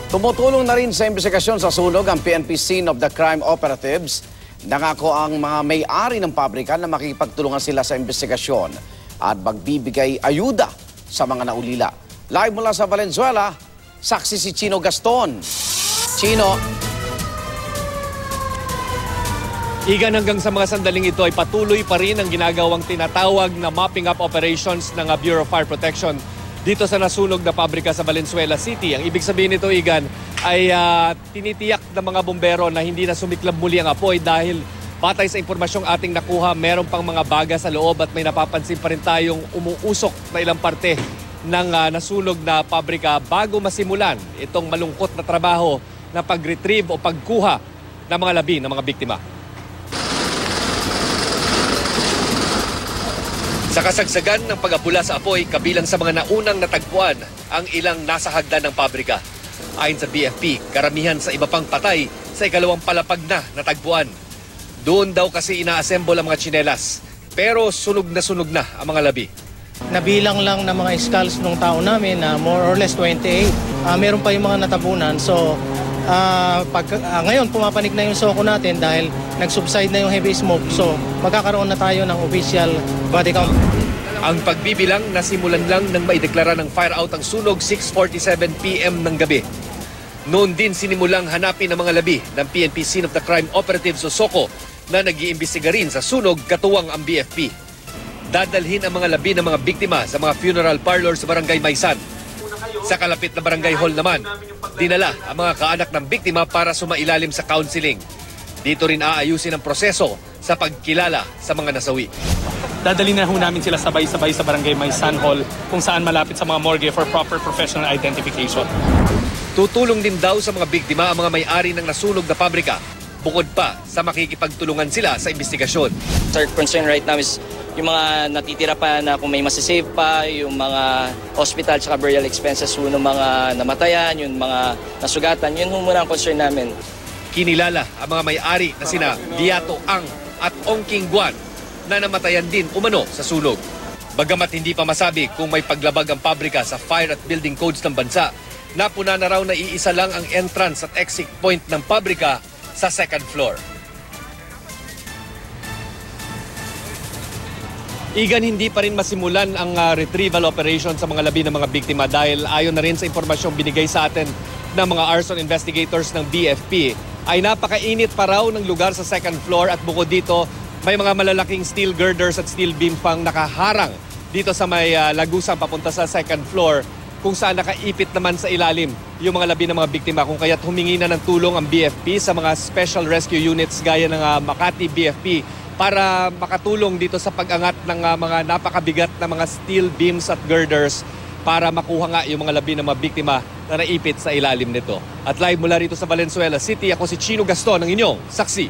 Tumutulong na rin sa investigasyon sa sunog ang PNP Scene of the Crime Operatives. Nangako ang mga may-ari ng pabrika na makikipagtulungan sila sa investigasyon at magbibigay ayuda sa mga naulila. Live mula sa Valenzuela, saksi si Chino Gaston. Chino. Igan, hanggang sa mga sandaling ito ay patuloy pa rin ang ginagawang tinatawag na mopping up operations ng Bureau of Fire Protection dito sa nasunog na pabrika sa Valenzuela City. Ang ibig sabihin nito, Igan, ay tinitiyak ng mga bumbero na hindi na sumiklab muli ang apoy dahil batay sa impormasyong ating nakuha, meron pang mga baga sa loob at may napapansin pa rin tayong umuusok na ilang parte ng nasunog na pabrika bago masimulan itong malungkot na trabaho na pag-retrieve o pagkuha ng mga labi ng mga biktima. Sa kasagsagan ng pag-apula sa apoy, kabilang sa mga naunang natagpuan ang ilang nasa hagdan ng pabrika. Ayon sa BFP, karamihan sa iba pang patay sa ikalawang palapag na natagpuan. Doon daw kasi ina-assemble ang mga tsinelas, pero sunog na ang mga labi. Nabilang lang ng mga skulls nung tao namin na more or less 28. Meron pa yung mga natabunan. So, ngayon pumapanig na yung soko natin dahil nag-subside na yung heavy smoke. So, magkakaroon na tayo ng official body count. Ang pagbibilang nasimulan lang nang maideklara ng fire out ang sunog 6:47 PM ng gabi. Noon din sinimulang hanapin ang mga labi ng PNP Scene of the Crime Operatives o SOCO na nag-iimbestiga rin sa sunog katuwang ang BFP. Dadalhin ang mga labi ng mga biktima sa mga funeral parlor sa Barangay Maysan. Sa kalapit na barangay hall naman, dinala ang mga kaanak ng biktima para sumailalim sa counseling. Dito rin aayusin ang proseso sa pagkilala sa mga nasawi. Dadalhin na ho namin sila sabay-sabay sa Barangay Maysan Hall kung saan malapit sa mga morgue for proper professional identification. Tutulong din daw sa mga biktima ang mga may-ari ng nasunog na pabrika, bukod pa sa makikipagtulungan sila sa investigasyon. Our concern right now is yung mga natitira pa na kung may masasave pa, yung mga hospital at burial expenses ng mga namatayan, yung mga nasugatan, yun muna ang concern namin. Kinilala ang mga may-ari na sina Diato Ang at Ong King Guan na namatayan din umano sa sunog. Bagamat hindi pa masabi kung may paglabag ang pabrika sa fire at building codes ng bansa, napuna na raw na iisa lang ang entrance at exit point ng pabrika sa second floor. Igan, hindi pa rin masimulan ang retrieval operation sa mga labi ng mga biktima dahil ayon na rin sa impormasyong binigay sa atin ng mga arson investigators ng BFP ay napakainit pa raw ng lugar sa second floor at bukod dito may mga malalaking steel girders at steel beam pang nakaharang dito sa may lagusang papunta sa second floor kung saan nakaipit naman sa ilalim yung mga labi ng mga biktima kung kaya't humingi na ng tulong ang BFP sa mga special rescue units gaya ng Makati BFP para makatulong dito sa pag-angat ng mga napakabigat na mga steel beams at girders para makuha nga yung mga labi ng mga biktima na naipit sa ilalim nito. At live mula rito sa Valenzuela City, ako si Chino Gaston, ang inyong saksi.